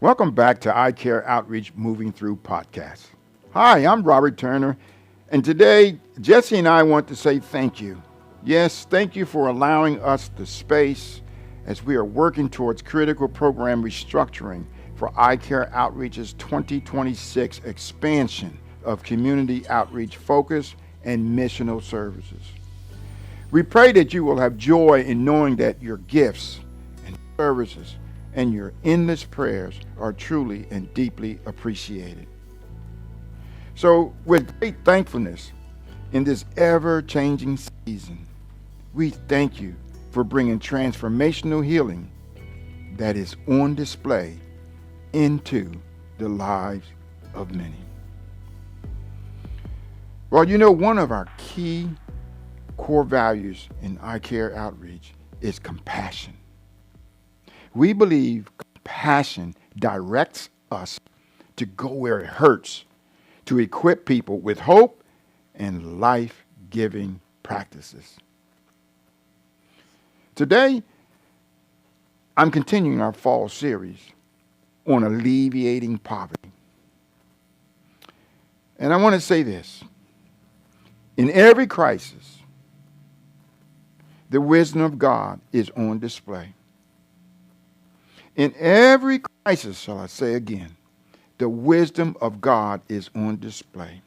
Welcome back to I Care Outreach Moving Through Podcast. Hi, I'm Robert Turner, and today Jesse and I want to say thank you. Yes, thank you for allowing us the space as we are working towards critical program restructuring for I Care Outreach's 2026 expansion of community outreach focus and missional services. We pray that you will have joy in knowing that your gifts and services and your endless prayers are truly and deeply appreciated. So, with great thankfulness in this ever-changing season, we thank you for bringing transformational healing that is on display into the lives of many. Well, you know, one of our key core values in I Care Outreach is compassion. We believe compassion directs us to go where it hurts, to equip people with hope and life-giving practices. Today, I'm continuing our fall series on alleviating poverty. And I want to say this. In every crisis, the wisdom of God is on display. In every crisis, shall I say again, the wisdom of God is on display.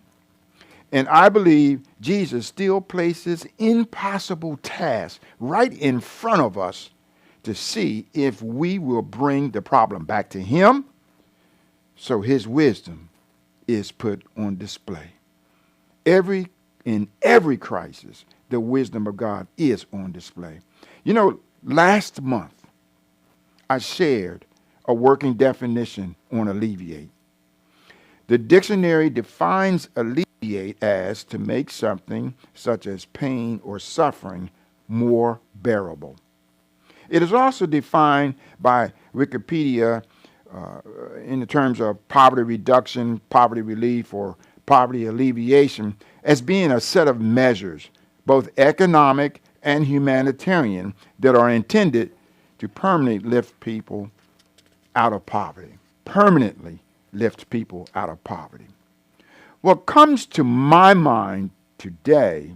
And I believe Jesus still places impossible tasks right in front of us to see if we will bring the problem back to Him, so His wisdom is put on display. In every crisis, the wisdom of God is on display. You know, last month, I shared a working definition on alleviate. The dictionary defines alleviate as to make something such as pain or suffering more bearable. It is also defined by Wikipedia in the terms of poverty reduction, poverty relief, or poverty alleviation as being a set of measures, both economic and humanitarian, that are intended to permanently lift people out of poverty. Permanently lift people out of poverty. What comes to my mind today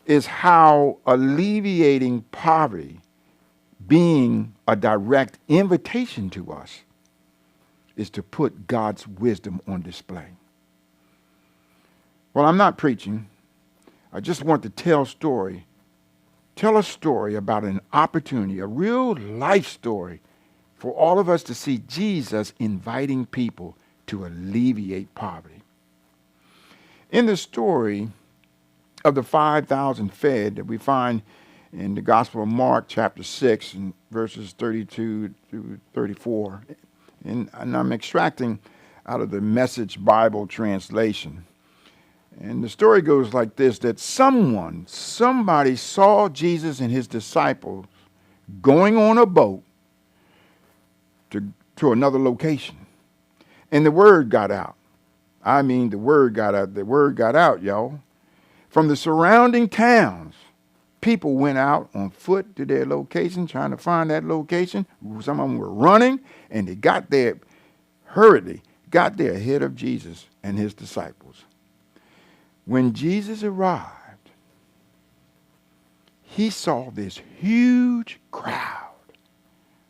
is how alleviating poverty, being a direct invitation to us, is to put God's wisdom on display. Well, I'm not preaching. I just want to tell a story about an opportunity, a real life story, for all of us to see Jesus inviting people to alleviate poverty. In the story of the 5,000 fed that we find in the Gospel of Mark, chapter 6, and verses 32 through 34, and I'm extracting out of the Message Bible translation. And the story goes like this, that somebody saw Jesus and his disciples going on a boat to another location. And the word got out. I mean, the word got out, y'all. From the surrounding towns, people went out on foot to their location, trying to find that location. Some of them were running, and they got there hurriedly, got there ahead of Jesus and his disciples. When Jesus arrived, he saw this huge crowd,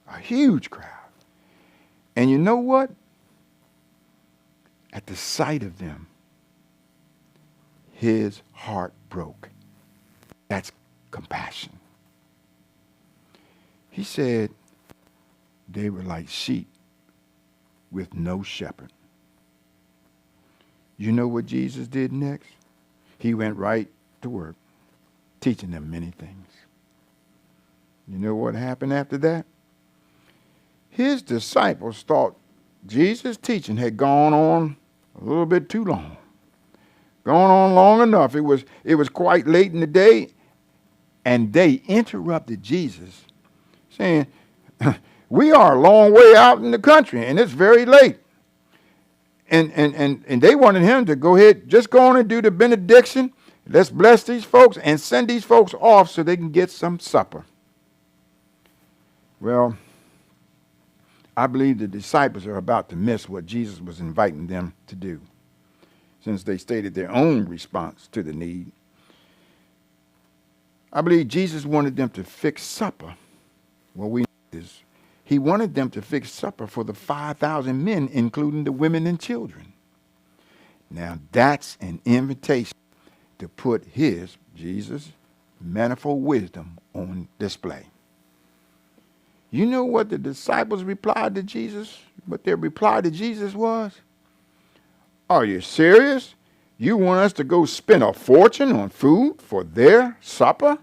a huge crowd. And you know what? At the sight of them, his heart broke. That's compassion. He said they were like sheep with no shepherd. You know what Jesus did next? He went right to work, teaching them many things. You know what happened after that? His disciples thought Jesus' teaching had gone on a little bit too long. Gone on long enough. It was quite late in the day, and they interrupted Jesus, saying, we are a long way out in the country, and it's very late. And they wanted him to go ahead, just go on and do the benediction. Let's bless these folks and send these folks off so they can get some supper. Well, I believe the disciples are about to miss what Jesus was inviting them to do, since they stated their own response to the need. I believe Jesus wanted them to fix supper. Well, we know this. He wanted them to fix supper for the 5,000 men, including the women and children. Now, that's an invitation to put his, Jesus, manifold wisdom on display. You know what the disciples replied to Jesus? What their reply to Jesus was? Are you serious? You want us to go spend a fortune on food for their supper?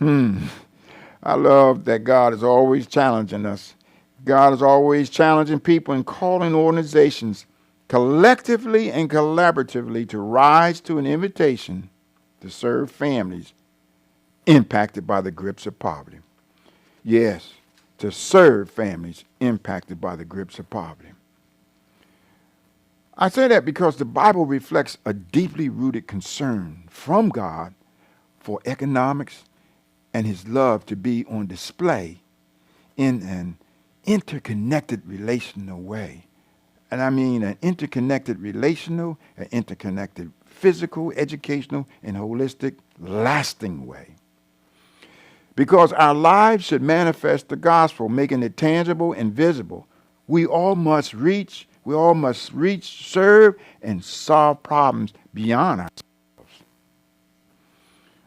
I love that God is always challenging us. God is always challenging people and calling organizations collectively and collaboratively to rise to an invitation to serve families impacted by the grips of poverty. Yes, to serve families impacted by the grips of poverty. I say that because the Bible reflects a deeply rooted concern from God for economics and his love to be on display in an interconnected relational way. And I mean an interconnected relational, an interconnected physical, educational, and holistic, lasting way. Because our lives should manifest the gospel, making it tangible and visible. We all must reach, serve, and solve problems beyond ourselves.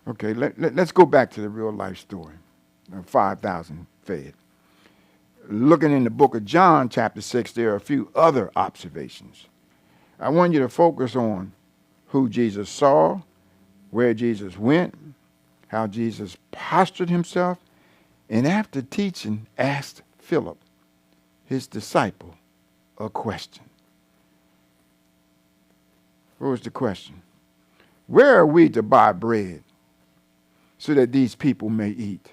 Okay, let's go back to the real life story of 5,000 fed. Looking in the book of John, chapter 6, there are a few other observations. I want you to focus on who Jesus saw, where Jesus went, how Jesus postured himself, and after teaching, asked Philip, his disciple, a question. What was the question? Where are we to buy bread so that these people may eat?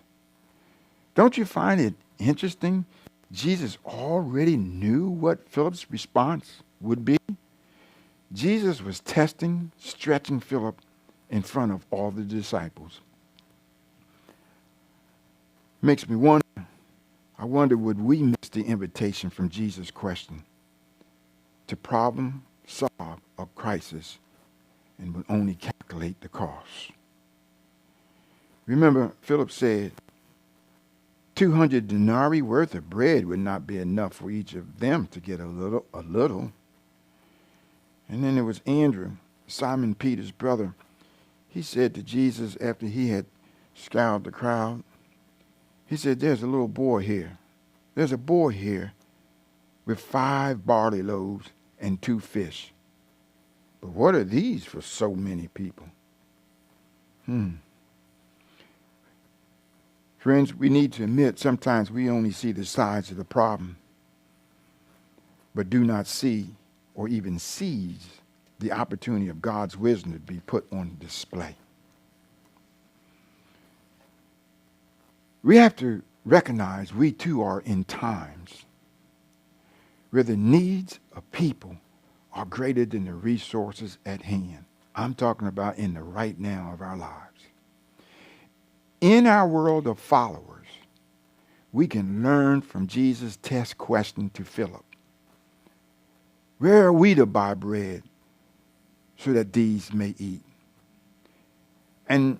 Don't you find it interesting? Jesus already knew what Philip's response would be. Jesus was testing, stretching Philip in front of all the disciples. Makes me wonder, I wonder, would we miss the invitation from Jesus' question to problem solve a crisis and would only calculate the cost? Remember, Philip said, 200 denarii worth of bread would not be enough for each of them to get a little. And then there was Andrew, Simon Peter's brother. He said to Jesus after he had scoured the crowd, he said, there's a little boy here. There's a boy here with 5 barley loaves and 2 fish. But what are these for so many people? Friends, we need to admit sometimes we only see the sides of the problem, but do not see or even seize the opportunity of God's wisdom to be put on display. We have to recognize we too are in times where the needs of people are greater than the resources at hand. I'm talking about in the right now of our lives. In our world of followers, we can learn from Jesus' test question to Philip. Where are we to buy bread so that these may eat? And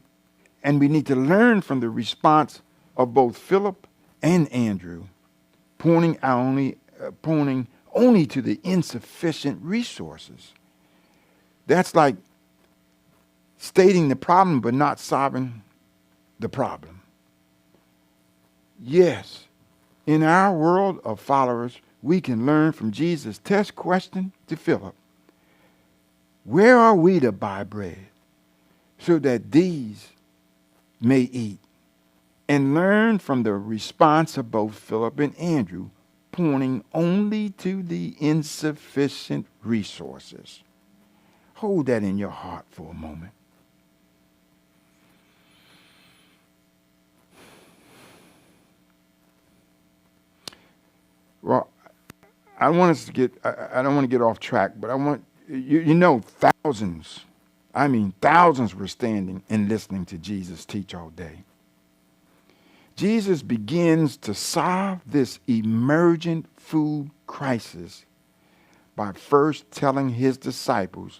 we need to learn from the response of both Philip and Andrew, pointing only to the insufficient resources. That's like stating the problem but not solving the problem. Yes, in our world of followers, we can learn from Jesus' test question to Philip. Where are we to buy bread so that these may eat? And learn from the response of both Philip and Andrew, pointing only to the insufficient resources. Hold that in your heart for a moment. Well, I don't want to get off track, but I want, thousands were standing and listening to Jesus teach all day. Jesus begins to solve this emergent food crisis by first telling his disciples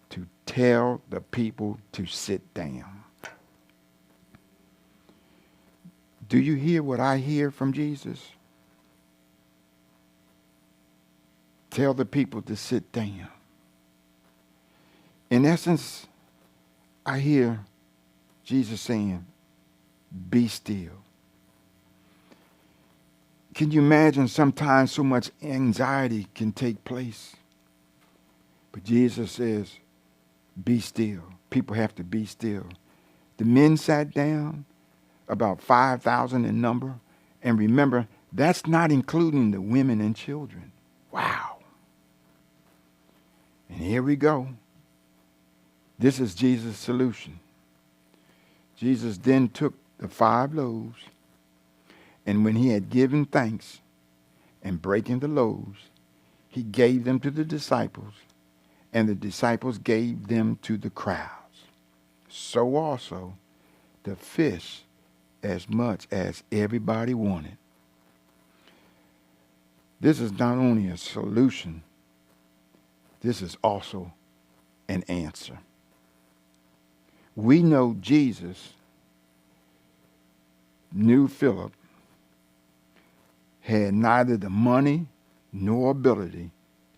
to tell the people to sit down. Do you hear what I hear from Jesus? Tell the people to sit down. In essence, I hear Jesus saying, be still. Can you imagine sometimes so much anxiety can take place? But Jesus says, be still. People have to be still. The men sat down, about 5,000 in number. And remember, that's not including the women and children. Wow. And here we go. This is Jesus' solution. Jesus then took the 5 loaves, and when he had given thanks and breaking the loaves, he gave them to the disciples, and the disciples gave them to the crowds. So also the fish, as much as everybody wanted. This is not only a solution, this is also an answer. We know Jesus knew Philip had neither the money nor ability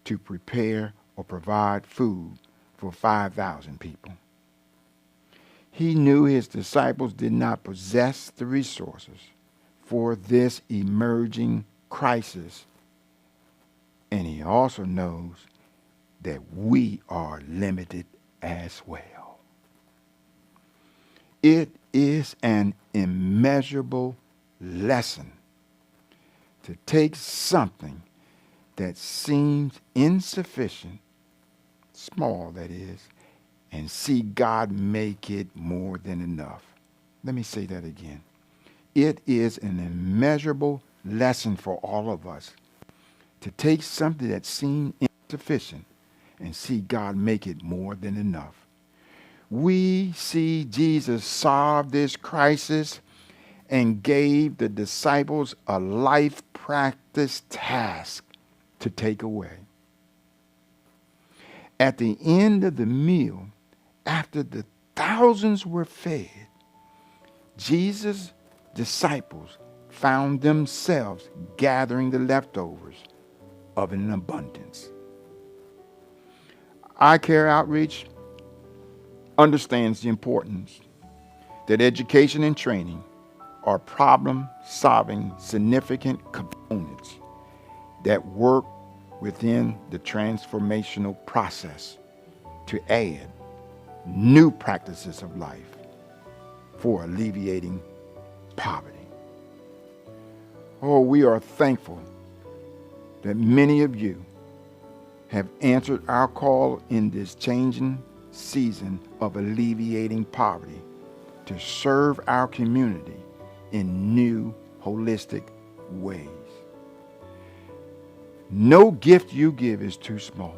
to prepare or provide food for 5,000 people. He knew his disciples did not possess the resources for this emerging crisis. And he also knows that we are limited as well. It is an immeasurable lesson to take something that seems insufficient, small that is, and see God make it more than enough. Let me say that again. It is an immeasurable lesson for all of us to take something that seemed insufficient and see God make it more than enough. We see Jesus solve this crisis and gave the disciples a life practice task to take away. At the end of the meal, after the thousands were fed, Jesus' disciples found themselves gathering the leftovers of an abundance. Eye Care Outreach understands the importance that education and training are problem-solving significant components that work within the transformational process to add new practices of life for alleviating poverty. Oh, we are thankful that many of you have answered our call in this changing season of alleviating poverty to serve our community in new, holistic ways. No gift you give is too small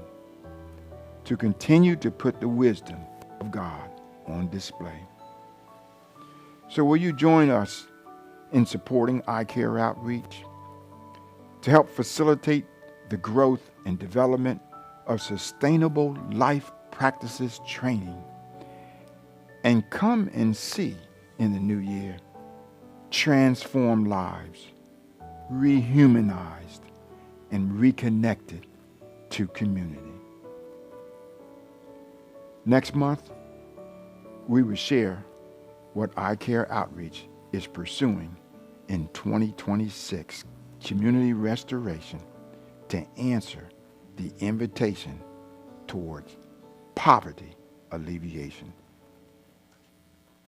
to continue to put the wisdom of God on display. So will you join us in supporting Eye Care Outreach to help facilitate the growth and development of sustainable life practices training, and come and see in the new year transformed lives, rehumanized, and reconnected to community. Next month, we will share what Eye Care Outreach is pursuing in 2026 community restoration to answer the invitation towards poverty alleviation.